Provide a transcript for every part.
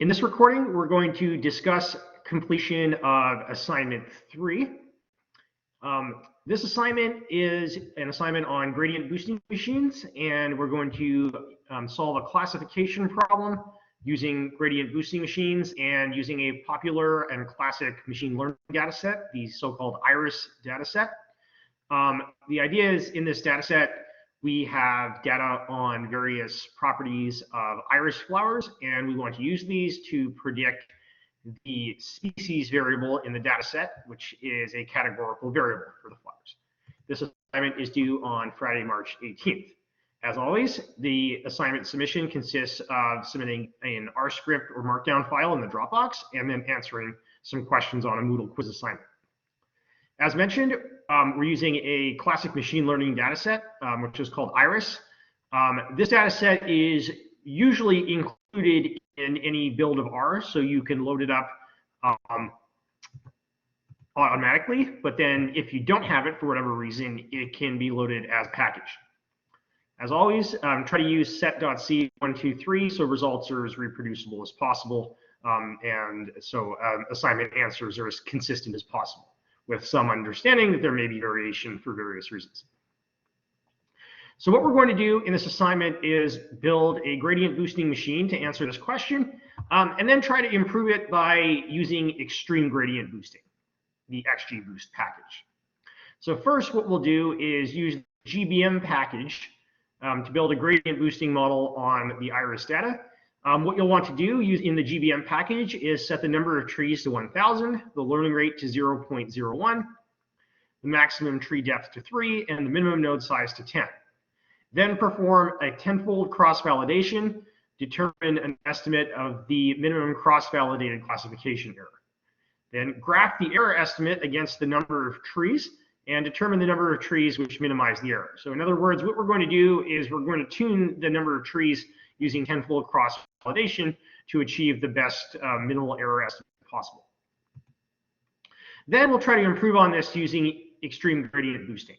In this recording, we're going to discuss completion of assignment 3. This assignment is an assignment on gradient boosting machines, and we're going to solve a classification problem using gradient boosting machines and using a popular and classic machine learning data set, the so-called IRIS data set. The idea is in this data set, we have data on various properties of iris flowers, and we want to use these to predict the species variable in the data set, which is a categorical variable for the flowers. This assignment is due on Friday, March 18th. As always, the assignment submission consists of submitting an R script or markdown file in the Dropbox and then answering some questions on a Moodle quiz assignment. As mentioned, we're using a classic machine learning data set, which is called IRIS. This data set is usually included in any build of R, so you can load it up automatically. But then if you don't have it for whatever reason, it can be loaded as packaged. As always, try to use set.c123 so results are as reproducible as possible, and so assignment answers are as consistent as possible, with some understanding that there may be variation for various reasons. So what we're going to do in this assignment is build a gradient boosting machine to answer this question, and then try to improve it by using extreme gradient boosting, the XGBoost package. So first, what we'll do is use the GBM package to build a gradient boosting model on the IRIS data. What you'll want to do in the GBM package is set the number of trees to 1,000, the learning rate to 0.01, the maximum tree depth to 3, and the minimum node size to 10. Then perform a 10-fold cross-validation, determine an estimate of the minimum cross-validated classification error. Then graph the error estimate against the number of trees and determine the number of trees which minimize the error. So in other words, what we're going to do is we're going to tune the number of trees using 10-fold cross-validation to achieve the best minimal error estimate possible. Then we'll try to improve on this using extreme gradient boosting.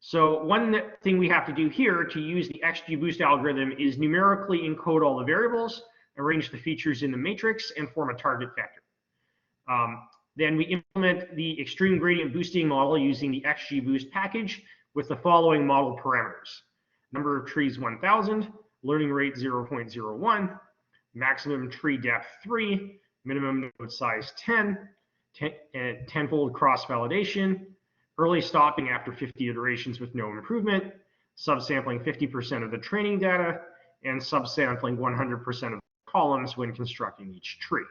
So one thing we have to do here to use the XGBoost algorithm is numerically encode all the variables, arrange the features in the matrix, and form a target vector. Then we implement the extreme gradient boosting model using the XGBoost package with the following model parameters: number of trees 1,000, learning rate 0.01, maximum tree depth 3, minimum node size 10, 10-fold cross-validation, early stopping after 50 iterations with no improvement, subsampling 50% of the training data, and subsampling 100% of columns when constructing each tree.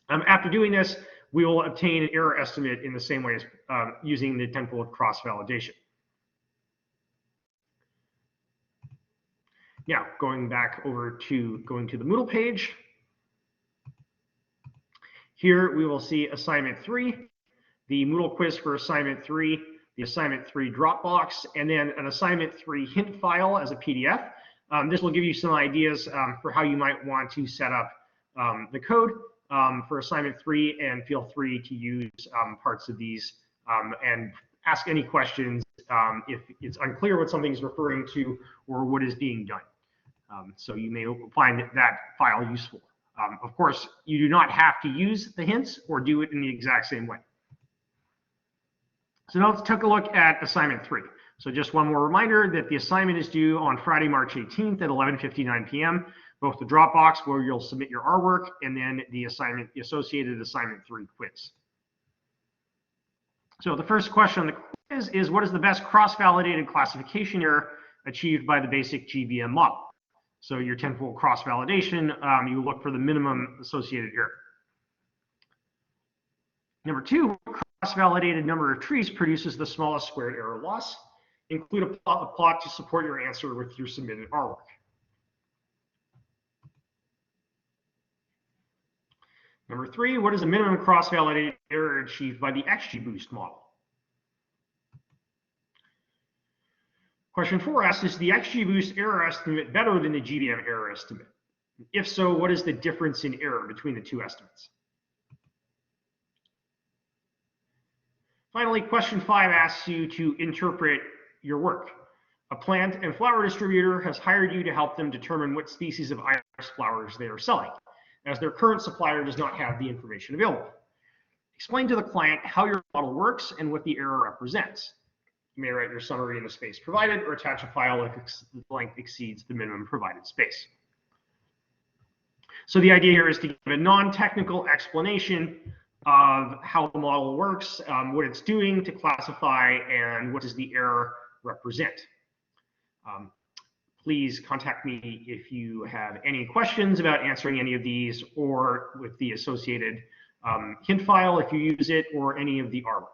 After doing this, we will obtain an error estimate in the same way as using the 10-fold cross-validation. Now, going back over to the Moodle page. Here we will see assignment 3, the Moodle quiz for assignment 3, the assignment 3 Dropbox, and then an assignment 3 hint file as a PDF. This will give you some ideas for how you might want to set up the code for assignment 3, and feel free to use parts of these and ask any questions if it's unclear what something is referring to or what is being done. So you may find that file useful. Of course, you do not have to use the hints or do it in the exact same way. So now let's take a look at assignment 3. So just one more reminder that the assignment is due on Friday, March 18th at 11:59 p.m. Both the Dropbox where you'll submit your R work and then the associated assignment 3 quiz. So the first question on the quiz is, what is the best cross-validated classification error achieved by the basic GBM model? So your 10-fold cross-validation, you look for the minimum associated error. Number 2, cross-validated number of trees produces the smallest squared error loss. Include a plot to support your answer with your submitted R work. Number 3, what is the minimum cross-validated error achieved by the XGBoost model? Question 4 asks, is the XGBoost error estimate better than the GBM error estimate? If so, what is the difference in error between the two estimates? Finally, question 5 asks you to interpret your work. A plant and flower distributor has hired you to help them determine what species of iris flowers they are selling. as their current supplier does not have the information available. Explain to the client how your model works and what the error represents. You may write your summary in the space provided or attach a file if the length exceeds the minimum provided space. So the idea here is to give a non-technical explanation of how the model works, what it's doing to classify, and what does the error represent. Please contact me if you have any questions about answering any of these, or with the associated hint file if you use it, or any of the artwork.